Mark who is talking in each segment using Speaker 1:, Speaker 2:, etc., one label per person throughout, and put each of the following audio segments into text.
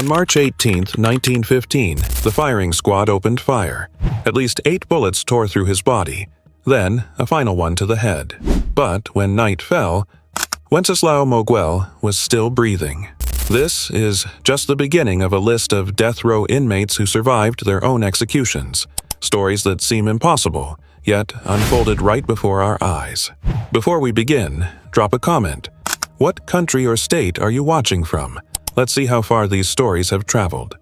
Speaker 1: On March 18, 1915, the firing squad opened fire. At least 8 bullets tore through his body, then a final one to the head. But when night fell, Wenceslao Moguel was still breathing. This is just the beginning of a list of death row inmates who survived their own executions. Stories that seem impossible, yet unfolded right before our eyes. Before we begin, drop a comment. What country or state are you watching from? Let's see how far these stories have traveled.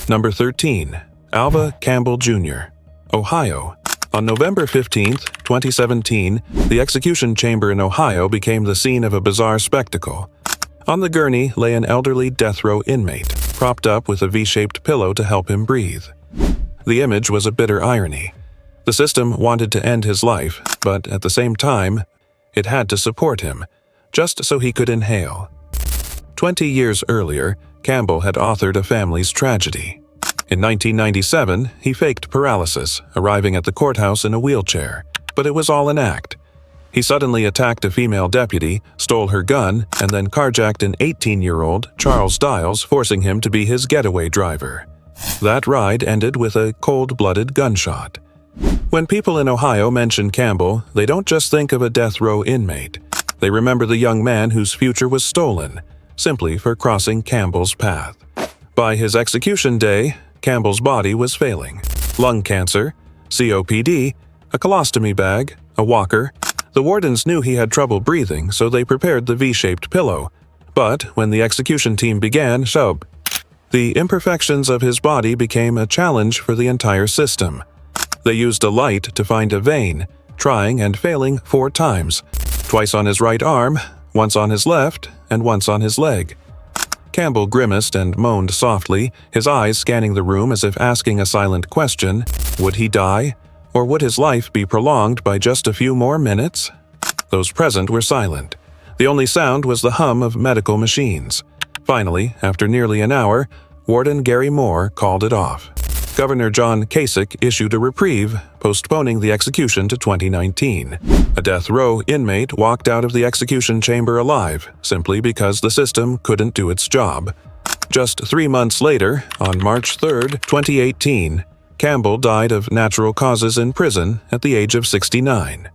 Speaker 1: Number 13. Alva Campbell Jr., Ohio. On November 15, 2017, the execution chamber in Ohio became the scene of a bizarre spectacle. On the gurney lay an elderly death row inmate, propped up with a V-shaped pillow to help him breathe. The image was a bitter irony. The system wanted to end his life, but at the same time, it had to support him, just so he could inhale. 20 years earlier, Campbell had authored a family's tragedy. In 1997, he faked paralysis, arriving at the courthouse in a wheelchair, but it was all an act. He suddenly attacked a female deputy, stole her gun, and then carjacked an 18-year-old, Charles Díaz, forcing him to be his getaway driver. That ride ended with a cold-blooded gunshot. When people in Ohio mention Campbell, they don't just think of a death row inmate. They remember the young man whose future was stolen, simply for crossing Campbell's path. By his execution day, Campbell's body was failing. Lung cancer, COPD, a colostomy bag, a walker. The wardens knew he had trouble breathing, so they prepared the V-shaped pillow. But when the execution team began, the imperfections of his body became a challenge for the entire system. They used a light to find a vein, trying and failing 4 times. Twice on his right arm, once on his left, and once on his leg. Campbell grimaced and moaned softly, his eyes scanning the room as if asking a silent question. Would he die? Or would his life be prolonged by just a few more minutes? Those present were silent. The only sound was the hum of medical machines. Finally, after nearly an hour, Warden Gary Moore called it off. Governor John Kasich issued a reprieve, postponing the execution to 2019. A death row inmate walked out of the execution chamber alive, simply because the system couldn't do its job. Just 3 months later, on March 3, 2018, Campbell died of natural causes in prison at the age of 69.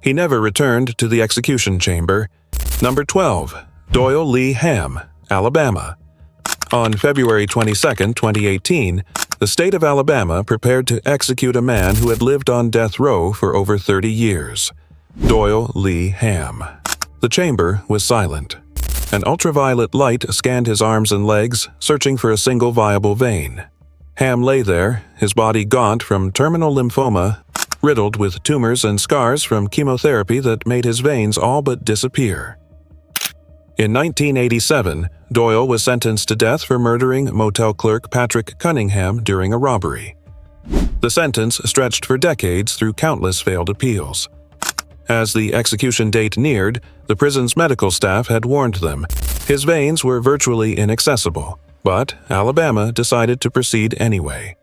Speaker 1: He never returned to the execution chamber. Number 12. Doyle Lee Hamm, Alabama. On February 22, 2018, the state of Alabama prepared to execute a man who had lived on death row for over 30 years. Doyle Lee Hamm. The chamber was silent. An ultraviolet light scanned his arms and legs, searching for a single viable vein. Hamm lay there, his body gaunt from terminal lymphoma, riddled with tumors and scars from chemotherapy that made his veins all but disappear. In 1987, Doyle was sentenced to death for murdering motel clerk Patrick Cunningham during a robbery. The sentence stretched for decades through countless failed appeals. As the execution date neared, the prison's medical staff had warned them. His veins were virtually inaccessible, but Alabama decided to proceed anyway.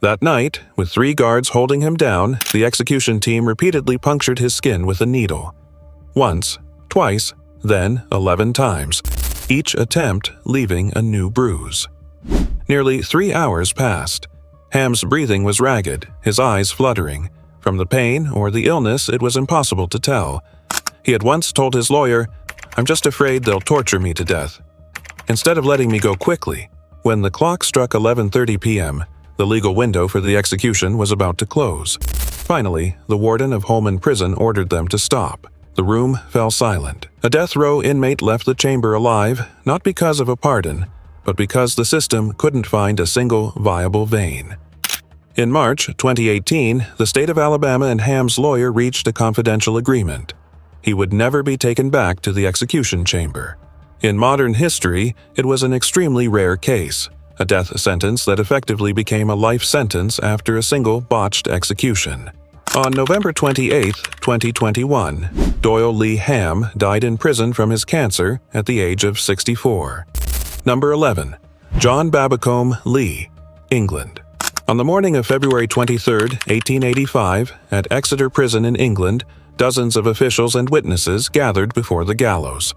Speaker 1: That night, with 3 guards holding him down, the execution team repeatedly punctured his skin with a needle. Once, twice, then 11 times, each attempt leaving a new bruise. Nearly 3 hours passed. Hamm's breathing was ragged, his eyes fluttering. From the pain or the illness, it was impossible to tell. He had once told his lawyer, "I'm just afraid they'll torture me to death." Instead of letting me go quickly, when the clock struck 11:30 p.m., the legal window for the execution was about to close. Finally, the warden of Holman Prison ordered them to stop. The room fell silent. A death row inmate left the chamber alive, not because of a pardon, but because the system couldn't find a single viable vein. In March 2018, the state of Alabama and Hamm's lawyer reached a confidential agreement. He would never be taken back to the execution chamber. In modern history, it was an extremely rare case, a death sentence that effectively became a life sentence after a single botched execution. On November 28, 2021, Doyle Lee Hamm died in prison from his cancer at the age of 64. Number 11. John Babbacombe Lee, England. On the morning of February 23, 1885, at Exeter Prison in England, dozens of officials and witnesses gathered before the gallows.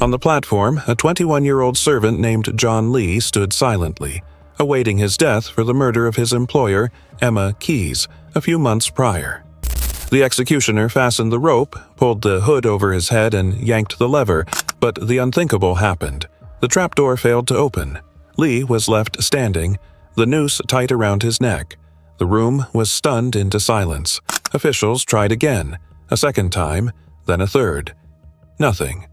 Speaker 1: On the platform, a 21-year-old servant named John Lee stood silently, awaiting his death for the murder of his employer, Emma Keyes, a few months prior. The executioner fastened the rope, pulled the hood over his head, and yanked the lever, but the unthinkable happened. The trapdoor failed to open. Lee was left standing, the noose tight around his neck. The room was stunned into silence. Officials tried again, a second time, then a third. Nothing.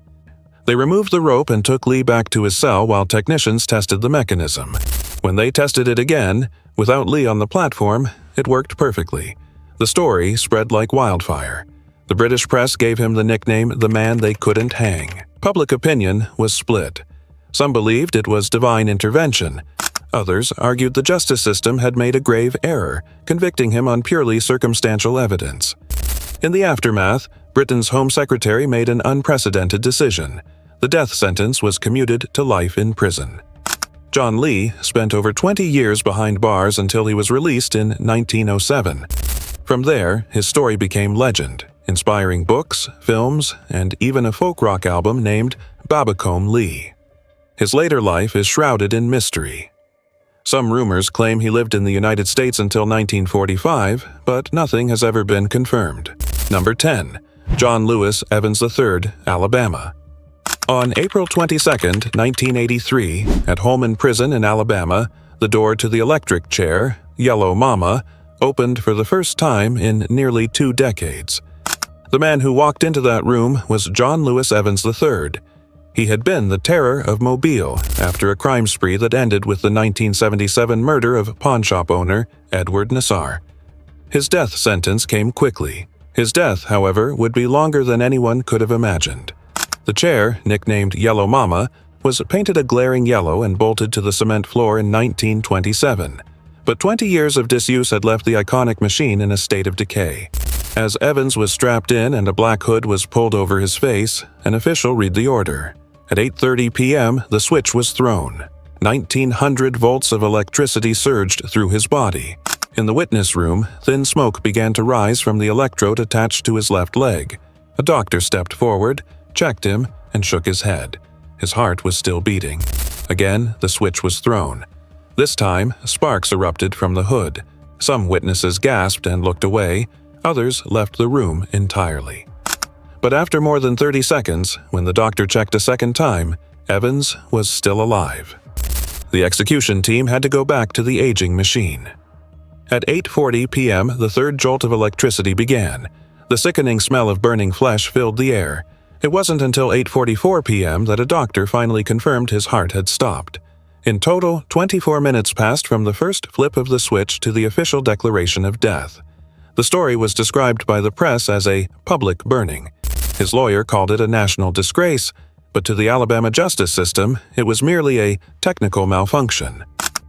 Speaker 1: They removed the rope and took Lee back to his cell while technicians tested the mechanism. When they tested it again, without Lee on the platform, it worked perfectly. The story spread like wildfire. The British press gave him the nickname "the man they couldn't hang." Public opinion was split. Some believed it was divine intervention. Others argued the justice system had made a grave error, convicting him on purely circumstantial evidence. In the aftermath, Britain's Home Secretary made an unprecedented decision. The death sentence was commuted to life in prison. John Lee spent over 20 years behind bars until he was released in 1907. From there, his story became legend, inspiring books, films, and even a folk rock album named Babbacombe Lee. His later life is shrouded in mystery. Some rumors claim he lived in the United States until 1945, but nothing has ever been confirmed. Number 10. John Lewis Evans III, Alabama. On April 22, 1983, at Holman Prison in Alabama, the door to the electric chair, Yellow Mama, opened for the first time in nearly 2 decades. The man who walked into that room was John Lewis Evans III. He had been the terror of Mobile after a crime spree that ended with the 1977 murder of pawnshop owner Edward Nassar. His death sentence came quickly. His death, however, would be longer than anyone could have imagined. The chair, nicknamed Yellow Mama, was painted a glaring yellow and bolted to the cement floor in 1927. But 20 years of disuse had left the iconic machine in a state of decay. As Evans was strapped in and a black hood was pulled over his face, an official read the order. At 8:30 p.m., the switch was thrown. 1,900 volts of electricity surged through his body. In the witness room, thin smoke began to rise from the electrode attached to his left leg. A doctor stepped forward, checked him, and shook his head. His heart was still beating. Again, the switch was thrown. This time, sparks erupted from the hood. Some witnesses gasped and looked away. Others left the room entirely. But after more than 30 seconds, when the doctor checked a second time, Evans was still alive. The execution team had to go back to the aging machine. At 8:40 p.m., the third jolt of electricity began. The sickening smell of burning flesh filled the air. It wasn't until 8:44 p.m. that a doctor finally confirmed his heart had stopped. In total, 24 minutes passed from the first flip of the switch to the official declaration of death. The story was described by the press as a public burning. His lawyer called it a national disgrace, but to the Alabama justice system, it was merely a technical malfunction.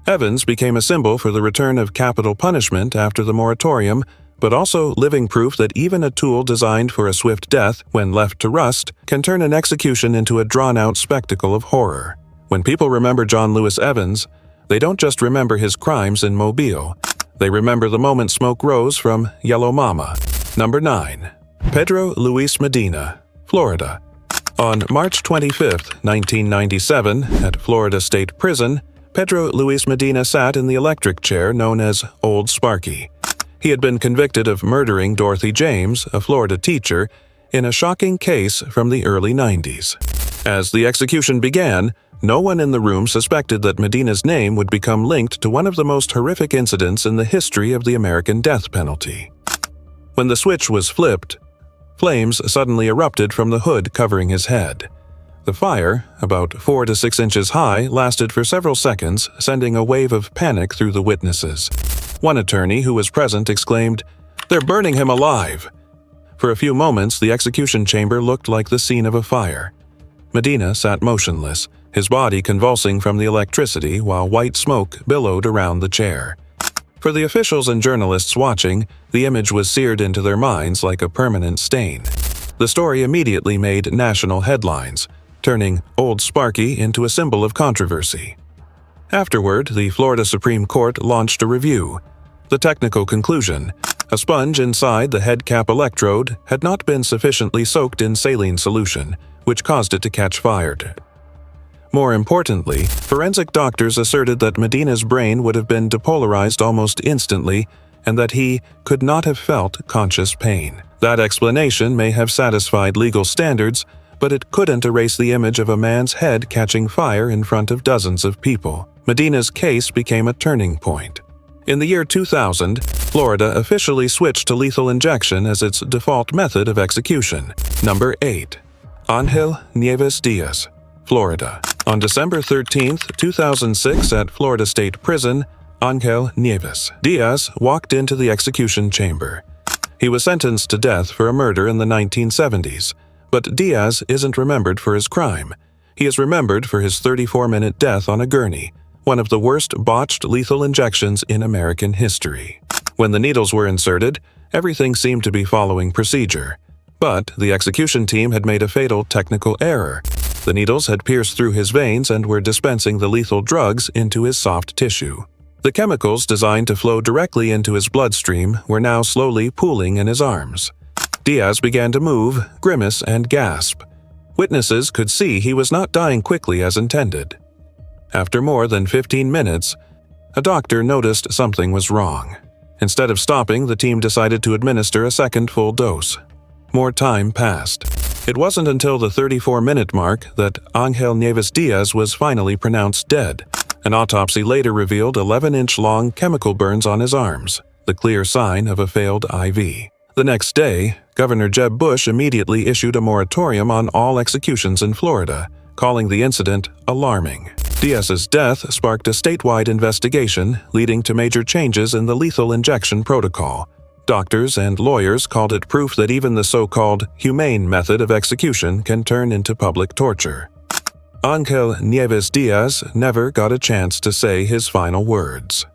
Speaker 1: Evans became a symbol for the return of capital punishment after the moratorium, but also living proof that even a tool designed for a swift death, when left to rust, can turn an execution into a drawn-out spectacle of horror. When people remember John Lewis Evans, they don't just remember his crimes in Mobile. They remember the moment smoke rose from Yellow Mama. Number 9. Pedro Luis Medina, Florida. On March 25, 1997, at Florida State Prison, Pedro Luis Medina sat in the electric chair known as Old Sparky. He had been convicted of murdering Dorothy James, a Florida teacher, in a shocking case from the early 90s. As the execution began, no one in the room suspected that Medina's name would become linked to one of the most horrific incidents in the history of the American death penalty. When the switch was flipped, flames suddenly erupted from the hood covering his head. The fire, about 4 to 6 inches high, lasted for several seconds, sending a wave of panic through the witnesses. One attorney who was present exclaimed, "They're burning him alive!" For a few moments, the execution chamber looked like the scene of a fire. Medina sat motionless, his body convulsing from the electricity while white smoke billowed around the chair. For the officials and journalists watching, the image was seared into their minds like a permanent stain. The story immediately made national headlines, turning Old Sparky into a symbol of controversy. Afterward, the Florida Supreme Court launched a review. The technical conclusion: a sponge inside the head cap electrode had not been sufficiently soaked in saline solution, which caused it to catch fire. More importantly, forensic doctors asserted that Medina's brain would have been depolarized almost instantly and that he could not have felt conscious pain. That explanation may have satisfied legal standards, but it couldn't erase the image of a man's head catching fire in front of dozens of people. Medina's case became a turning point. In the year 2000, Florida officially switched to lethal injection as its default method of execution. Number 8. Ángel Nieves Díaz, Florida. On December 13, 2006 at Florida State Prison, Ángel Nieves Díaz walked into the execution chamber. He was sentenced to death for a murder in the 1970s, but Díaz isn't remembered for his crime. He is remembered for his 34-minute death on a gurney, one of the worst botched lethal injections in American history. When the needles were inserted, everything seemed to be following procedure. But the execution team had made a fatal technical error. The needles had pierced through his veins and were dispensing the lethal drugs into his soft tissue. The chemicals designed to flow directly into his bloodstream were now slowly pooling in his arms. Díaz began to move, grimace, and gasp. Witnesses could see he was not dying quickly as intended. After more than 15 minutes, a doctor noticed something was wrong. Instead of stopping, the team decided to administer a second full dose. More time passed. It wasn't until the 34-minute mark that Ángel Nieves Díaz was finally pronounced dead. An autopsy later revealed 11-inch-long chemical burns on his arms, the clear sign of a failed IV. The next day, Governor Jeb Bush immediately issued a moratorium on all executions in Florida, calling the incident alarming. Díaz's death sparked a statewide investigation, leading to major changes in the lethal injection protocol. Doctors and lawyers called it proof that even the so-called humane method of execution can turn into public torture. Ángel Nieves Díaz never got a chance to say his final words.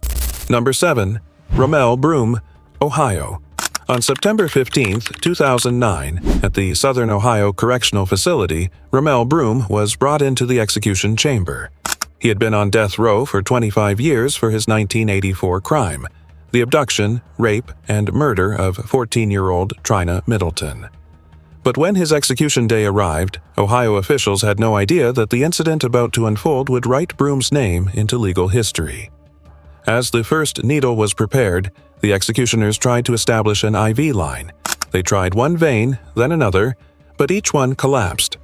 Speaker 1: Number 7. Romell Broom, Ohio. On September 15, 2009, at the Southern Ohio Correctional Facility, Romell Broom was brought into the execution chamber. He had been on death row for 25 years for his 1984 crime, the abduction, rape, and murder of 14-year-old Trina Middleton. But when his execution day arrived, Ohio officials had no idea that the incident about to unfold would write Broom's name into legal history. As the first needle was prepared, the executioners tried to establish an IV line. They tried one vein, then another, but each one collapsed.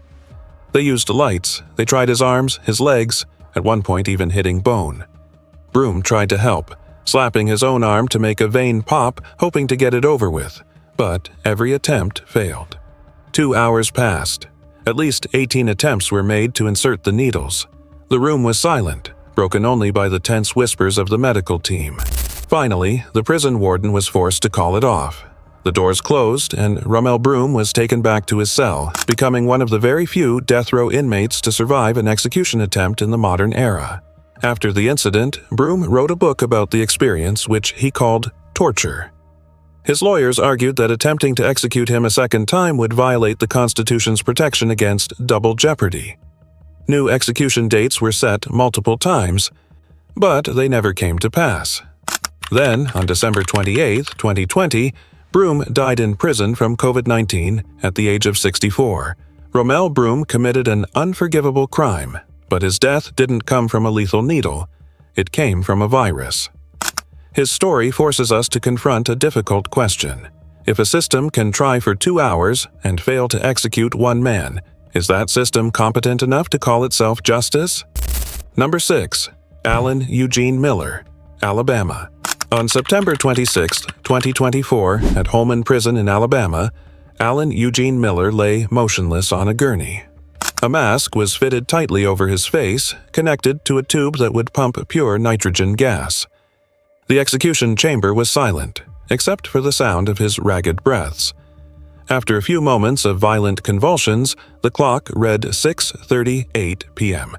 Speaker 1: They used lights. They tried his arms, his legs, at one point even hitting bone. Broom tried to help, slapping his own arm to make a vein pop, hoping to get it over with, but every attempt failed. 2 hours passed. At least 18 attempts were made to insert the needles. The room was silent, broken only by the tense whispers of the medical team. Finally, the prison warden was forced to call it off. The doors closed, and Romell Broom was taken back to his cell, becoming one of the very few death row inmates to survive an execution attempt in the modern era. After the incident, Broom wrote a book about the experience, which he called Torture. His lawyers argued that attempting to execute him a second time would violate the Constitution's protection against double jeopardy. New execution dates were set multiple times, but they never came to pass. Then, on December 28, 2020, Broom died in prison from COVID-19 at the age of 64. Romell Broom committed an unforgivable crime, but his death didn't come from a lethal needle. It came from a virus. His story forces us to confront a difficult question. If a system can try for 2 hours and fail to execute one man, is that system competent enough to call itself justice? Number 6. Allen Eugene Miller, Alabama. On September 26, 2024, at Holman Prison in Alabama, Allen Eugene Miller lay motionless on a gurney. A mask was fitted tightly over his face, connected to a tube that would pump pure nitrogen gas. The execution chamber was silent, except for the sound of his ragged breaths. After a few moments of violent convulsions, the clock read 6:38 p.m.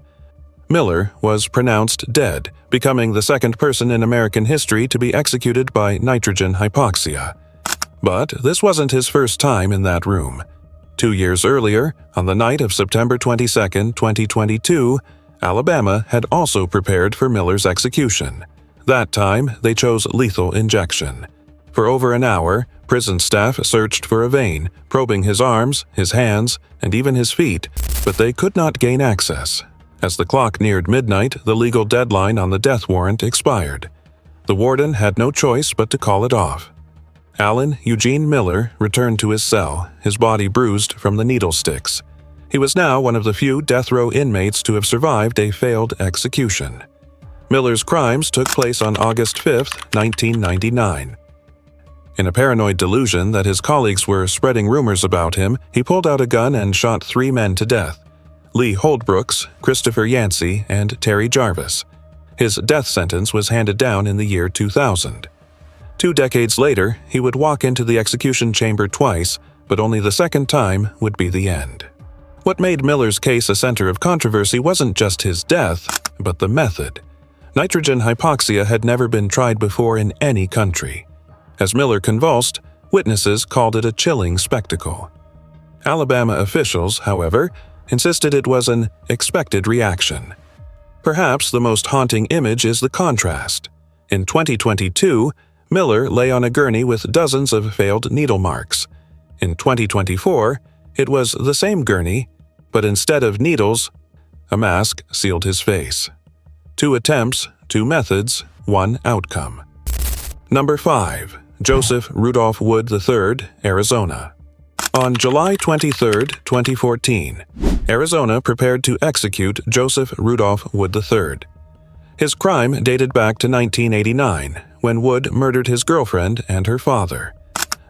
Speaker 1: Miller was pronounced dead, becoming the second person in American history to be executed by nitrogen hypoxia. But this wasn't his first time in that room. 2 years earlier, on the night of September 22, 2022, Alabama had also prepared for Miller's execution. That time, they chose lethal injection. For over an hour, prison staff searched for a vein, probing his arms, his hands, and even his feet, but they could not gain access. As the clock neared midnight, the legal deadline on the death warrant expired. The warden had no choice but to call it off. Allen Eugene Miller returned to his cell, his body bruised from the needle sticks. He was now one of the few death row inmates to have survived a failed execution. Miller's crimes took place on August 5, 1999. In a paranoid delusion that his colleagues were spreading rumors about him, he pulled out a gun and shot 3 men to death: Lee Holdbrooks, Christopher Yancey, and Terry Jarvis. His death sentence was handed down in the year 2000. 2 decades later, he would walk into the execution chamber twice, but only the second time would be the end. What made Miller's case a center of controversy wasn't just his death, but the method. Nitrogen hypoxia had never been tried before in any country. As Miller convulsed, witnesses called it a chilling spectacle. Alabama officials, however, insisted it was an expected reaction. Perhaps the most haunting image is the contrast. In 2022, Miller lay on a gurney with dozens of failed needle marks. In 2024, it was the same gurney, but instead of needles, a mask sealed his face. 2 attempts, 2 methods, 1 outcome. Number 5. Joseph Rudolph Wood III, Arizona. On July 23, 2014, Arizona prepared to execute Joseph Rudolph Wood III. His crime dated back to 1989, when Wood murdered his girlfriend and her father.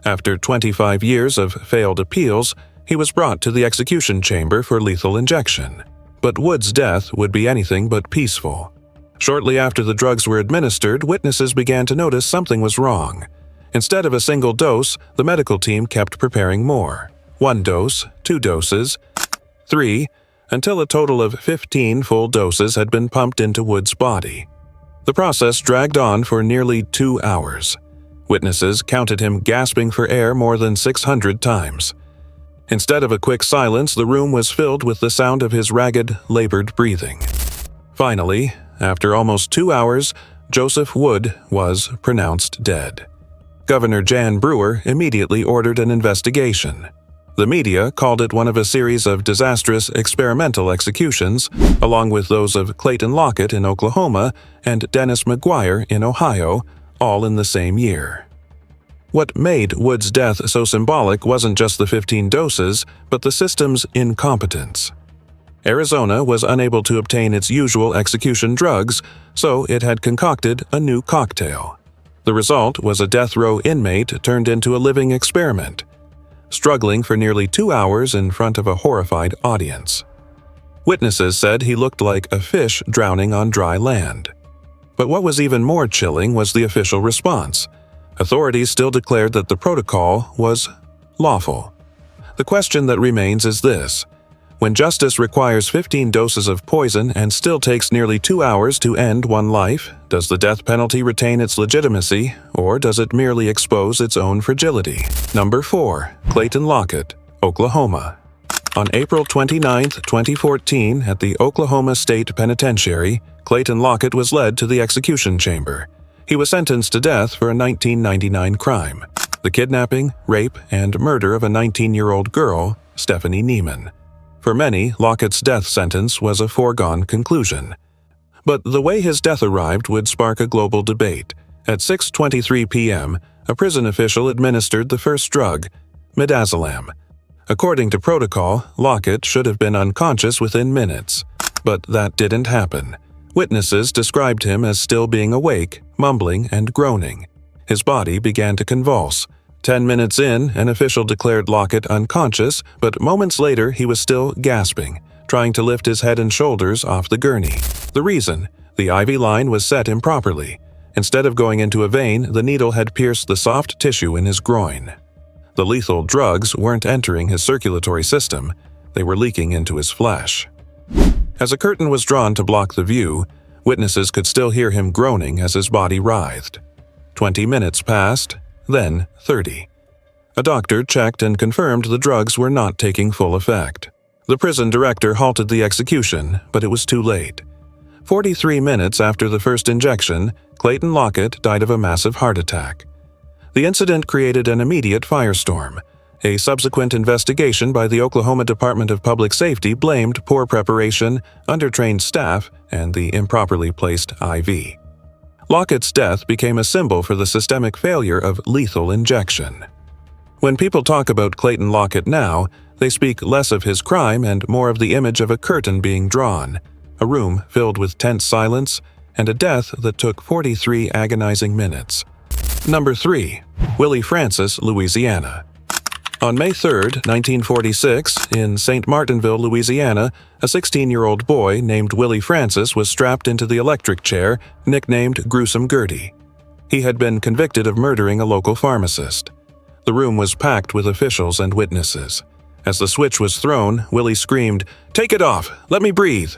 Speaker 1: After 25 years of failed appeals, he was brought to the execution chamber for lethal injection. But Wood's death would be anything but peaceful. Shortly after the drugs were administered, witnesses began to notice something was wrong. Instead of a single dose, the medical team kept preparing more. 1 dose, 2 doses, 3, until a total of 15 full doses had been pumped into Wood's body. The process dragged on for nearly 2 hours. Witnesses counted him gasping for air more than 600 times. Instead of a quick silence, the room was filled with the sound of his ragged, labored breathing. Finally, after almost 2 hours, Joseph Wood was pronounced dead. Governor Jan Brewer immediately ordered an investigation. The media called it one of a series of disastrous experimental executions, along with those of Clayton Lockett in Oklahoma and Dennis McGuire in Ohio, all in the same year. What made Wood's death so symbolic wasn't just the 15 doses, but the system's incompetence. Arizona was unable to obtain its usual execution drugs, so it had concocted a new cocktail. The result was a death row inmate turned into a living experiment, struggling for nearly 2 hours in front of a horrified audience. Witnesses said he looked like a fish drowning on dry land. But what was even more chilling was the official response. Authorities still declared that the protocol was lawful. The question that remains is this: when justice requires 15 doses of poison and still takes nearly 2 hours to end one life, does the death penalty retain its legitimacy, or does it merely expose its own fragility? Number 4. Clayton Lockett, Oklahoma. On April 29, 2014, at the Oklahoma State Penitentiary, Clayton Lockett was led to the execution chamber. He was sentenced to death for a 1999 crime: the kidnapping, rape, and murder of a 19-year-old girl, Stephanie Neiman. For many, Lockett's death sentence was a foregone conclusion. But the way his death arrived would spark a global debate. At 6:23 p.m., a prison official administered the first drug, midazolam. According to protocol, Lockett should have been unconscious within minutes. But that didn't happen. Witnesses described him as still being awake, mumbling and groaning. His body began to convulse. 10 minutes in, an official declared Lockett unconscious, but moments later he was still gasping, trying to lift his head and shoulders off the gurney. The reason? The IV line was set improperly. Instead of going into a vein, the needle had pierced the soft tissue in his groin. The lethal drugs weren't entering his circulatory system, they were leaking into his flesh. As a curtain was drawn to block the view, witnesses could still hear him groaning as his body writhed. 20 minutes passed, then 30. A doctor checked and confirmed the drugs were not taking full effect. The prison director halted the execution, but it was too late. 43 minutes after the first injection, Clayton Lockett died of a massive heart attack. The incident created an immediate firestorm. A subsequent investigation by the Oklahoma Department of Public Safety blamed poor preparation, undertrained staff, and the improperly placed IV. Lockett's death became a symbol for the systemic failure of lethal injection. When people talk about Clayton Lockett now, they speak less of his crime and more of the image of a curtain being drawn, a room filled with tense silence, and a death that took 43 agonizing minutes. Number 3. Willie Francis, Louisiana. On May 3, 1946, in St. Martinville, Louisiana, a 16-year-old boy named Willie Francis was strapped into the electric chair, nicknamed Gruesome Gertie. He had been convicted of murdering a local pharmacist. The room was packed with officials and witnesses. As the switch was thrown, Willie screamed, "Take it off! Let me breathe!"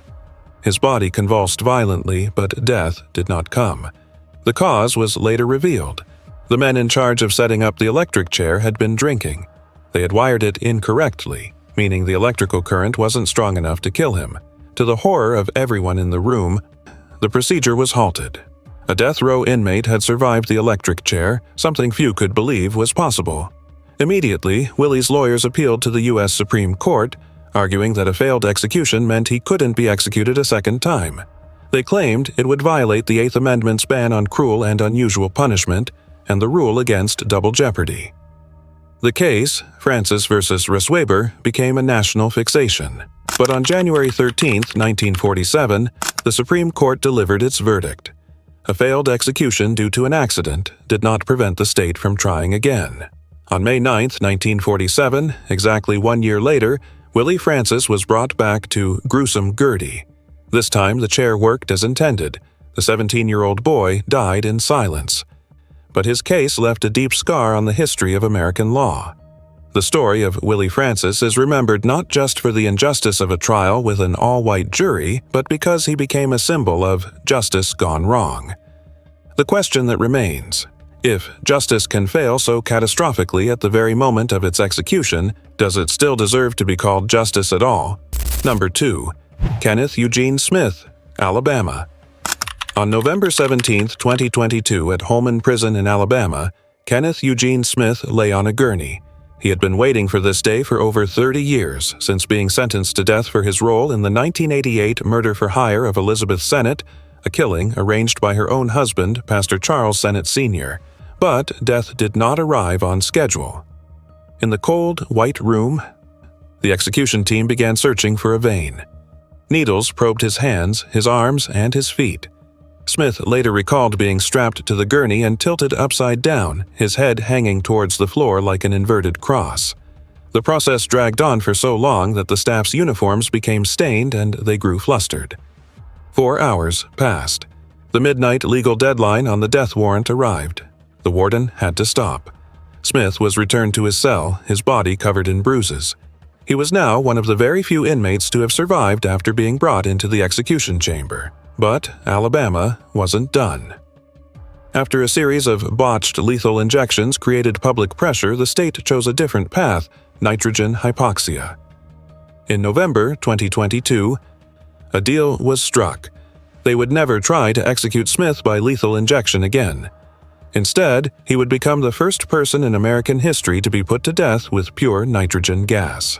Speaker 1: His body convulsed violently, but death did not come. The cause was later revealed. The men in charge of setting up the electric chair had been drinking. They had wired it incorrectly, meaning the electrical current wasn't strong enough to kill him. To the horror of everyone in the room, the procedure was halted. A death row inmate had survived the electric chair, something few could believe was possible. Immediately, Willie's lawyers appealed to the U.S. Supreme Court, arguing that a failed execution meant he couldn't be executed a second time. They claimed it would violate the Eighth Amendment's ban on cruel and unusual punishment and the rule against double jeopardy. The case, Francis versus Resweber, became a national fixation. But on January 13, 1947, the Supreme Court delivered its verdict. A failed execution due to an accident did not prevent the state from trying again. On May 9, 1947, exactly 1 year later, Willie Francis was brought back to Gruesome Gertie. This time the chair worked as intended. The 17-year-old boy died in silence. But his case left a deep scar on the history of American law. The story of Willie Francis is remembered not just for the injustice of a trial with an all-white jury, but because he became a symbol of justice gone wrong. The question that remains: if justice can fail so catastrophically at the very moment of its execution, does it still deserve to be called justice at all? Number 2. Kenneth Eugene Smith, Alabama. On November 17, 2022, at Holman Prison in Alabama, Kenneth Eugene Smith lay on a gurney. He had been waiting for this day for over 30 years, since being sentenced to death for his role in the 1988 murder for hire of Elizabeth Sennett, a killing arranged by her own husband, Pastor Charles Sennett Sr. But death did not arrive on schedule. In the cold, white room, the execution team began searching for a vein. Needles probed his hands, his arms, and his feet. Smith later recalled being strapped to the gurney and tilted upside down, his head hanging towards the floor like an inverted cross. The process dragged on for so long that the staff's uniforms became stained and they grew flustered. 4 hours passed. The midnight legal deadline on the death warrant arrived. The warden had to stop. Smith was returned to his cell, his body covered in bruises. He was now one of the very few inmates to have survived after being brought into the execution chamber. But Alabama wasn't done. After a series of botched lethal injections created public pressure, the state chose a different path: nitrogen hypoxia. In November 2022, a deal was struck. They would never try to execute Smith by lethal injection again. Instead, he would become the first person in American history to be put to death with pure nitrogen gas.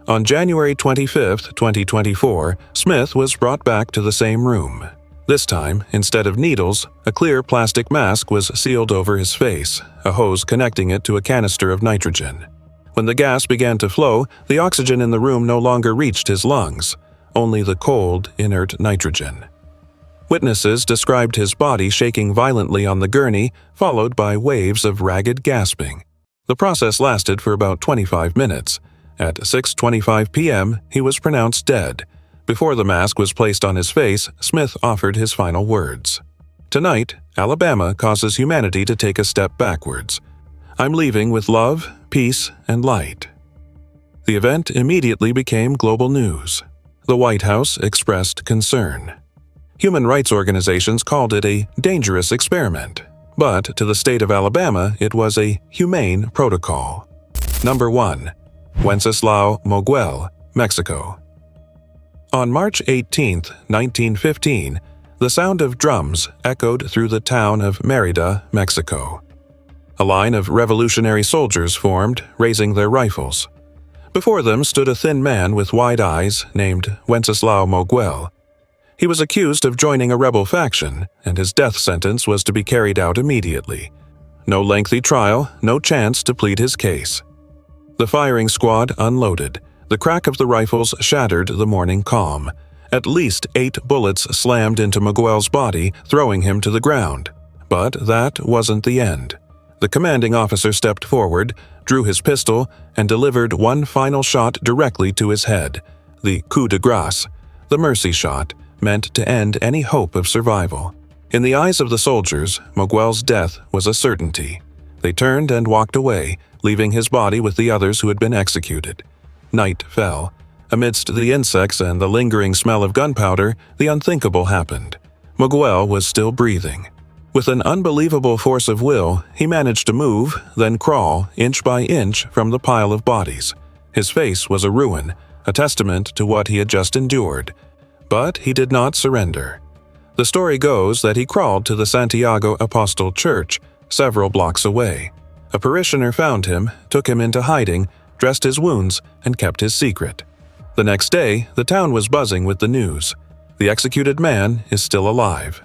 Speaker 1: On January 25, 2024, Smith was brought back to the same room. This time, instead of needles, a clear plastic mask was sealed over his face, a hose connecting it to a canister of nitrogen. When the gas began to flow, the oxygen in the room no longer reached his lungs, only the cold, inert nitrogen. Witnesses described his body shaking violently on the gurney, followed by waves of ragged gasping. The process lasted for about 25 minutes. At 6:25 p.m., he was pronounced dead. Before the mask was placed on his face, Smith offered his final words. "Tonight, Alabama causes humanity to take a step backwards. I'm leaving with love, peace, and light." The event immediately became global news. The White House expressed concern. Human rights organizations called it a dangerous experiment, but to the state of Alabama, it was a humane protocol. Number 1. Wenceslao Moguel, Mexico. On March 18, 1915, the sound of drums echoed through the town of Mérida, Mexico. A line of revolutionary soldiers formed, raising their rifles. Before them stood a thin man with wide eyes named Wenceslao Moguel. He was accused of joining a rebel faction, and his death sentence was to be carried out immediately. No lengthy trial, no chance to plead his case. The firing squad unloaded. The crack of the rifles shattered the morning calm. At least 8 bullets slammed into Moguel's body, throwing him to the ground. But that wasn't the end. The commanding officer stepped forward, drew his pistol, and delivered one final shot directly to his head, the coup de grâce, the mercy shot, meant to end any hope of survival. In the eyes of the soldiers, Moguel's death was a certainty. They turned and walked away, leaving his body with the others who had been executed. Night fell. Amidst the insects and the lingering smell of gunpowder, the unthinkable happened. Moguel was still breathing. With an unbelievable force of will, he managed to move, then crawl, inch by inch, from the pile of bodies. His face was a ruin, a testament to what he had just endured. But he did not surrender. The story goes that he crawled to the Santiago Apostol Church, several blocks away. A parishioner found him, took him into hiding, dressed his wounds, and kept his secret. The next day, the town was buzzing with the news. The executed man is still alive.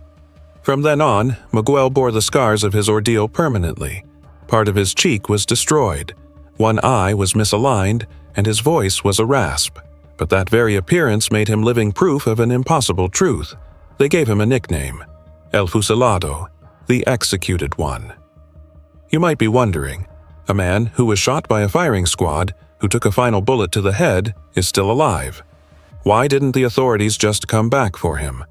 Speaker 1: From then on, Moguel bore the scars of his ordeal permanently. Part of his cheek was destroyed, one eye was misaligned, and his voice was a rasp. But that very appearance made him living proof of an impossible truth. They gave him a nickname, El Fusilado, the Executed One. You might be wondering, a man who was shot by a firing squad, who took a final bullet to the head, is still alive. Why didn't the authorities just come back for him?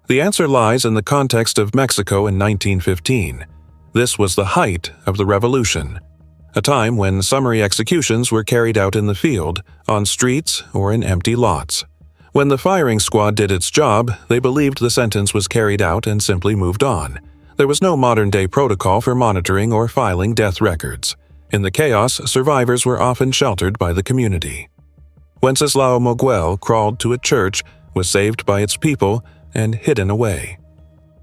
Speaker 1: The answer lies in the context of Mexico in 1915. This was the height of the revolution, a time when summary executions were carried out in the field, on streets, or in empty lots. When the firing squad did its job, they believed the sentence was carried out and simply moved on. There was no modern-day protocol for monitoring or filing death records. In the chaos, survivors were often sheltered by the community. Wenceslao Moguel crawled to a church, was saved by its people, and hidden away.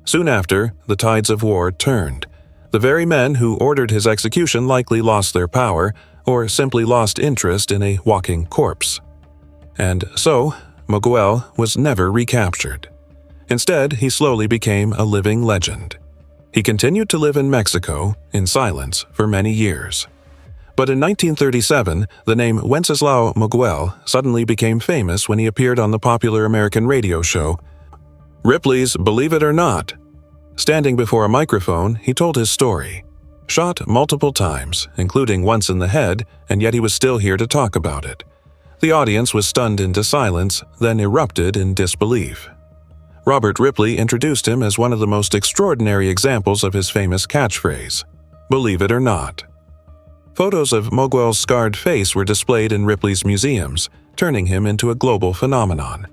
Speaker 1: Soon after, the tides of war turned. The very men who ordered his execution likely lost their power, or simply lost interest in a walking corpse. And so, Moguel was never recaptured. Instead, he slowly became a living legend. He continued to live in Mexico, in silence, for many years. But in 1937, the name Wenceslao Moguel suddenly became famous when he appeared on the popular American radio show Ripley's Believe It or Not. Standing before a microphone, he told his story. Shot multiple times, including once in the head, and yet he was still here to talk about it. The audience was stunned into silence, then erupted in disbelief. Robert Ripley introduced him as one of the most extraordinary examples of his famous catchphrase, "Believe it or not." Photos of Moguel's scarred face were displayed in Ripley's museums, turning him into a global phenomenon.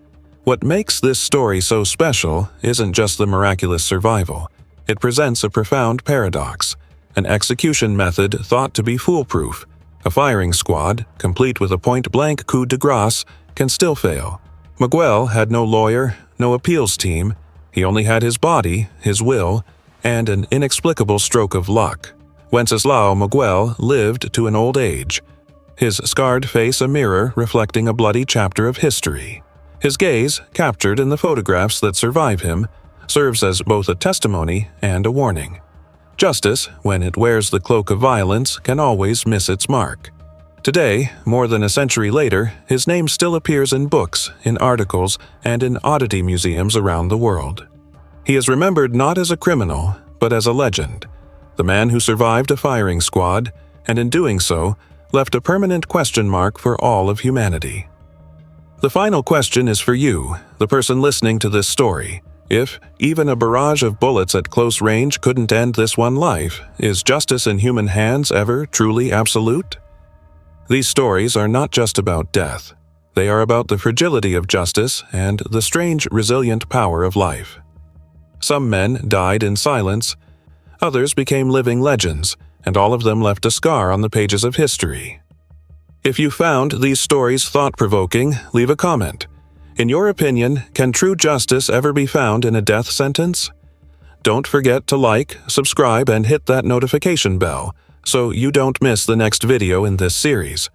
Speaker 1: What makes this story so special isn't just the miraculous survival. It presents a profound paradox. An execution method thought to be foolproof. A firing squad, complete with a point-blank coup de grâce, can still fail. Moguel had no lawyer, no appeals team. He only had his body, his will, and an inexplicable stroke of luck. Wenceslao Moguel lived to an old age, his scarred face a mirror reflecting a bloody chapter of history. His gaze, captured in the photographs that survive him, serves as both a testimony and a warning. Justice, when it wears the cloak of violence, can always miss its mark. Today, more than a century later, his name still appears in books, in articles, and in oddity museums around the world. He is remembered not as a criminal, but as a legend, the man who survived a firing squad, and in doing so, left a permanent question mark for all of humanity. The final question is for you, the person listening to this story. If even a barrage of bullets at close range couldn't end this one life, is justice in human hands ever truly absolute? These stories are not just about death. They are about the fragility of justice and the strange, resilient power of life. Some men died in silence, others became living legends, and all of them left a scar on the pages of history. If you found these stories thought-provoking, leave a comment. In your opinion, can true justice ever be found in a death sentence? Don't forget to like, subscribe, and hit that notification bell so you don't miss the next video in this series.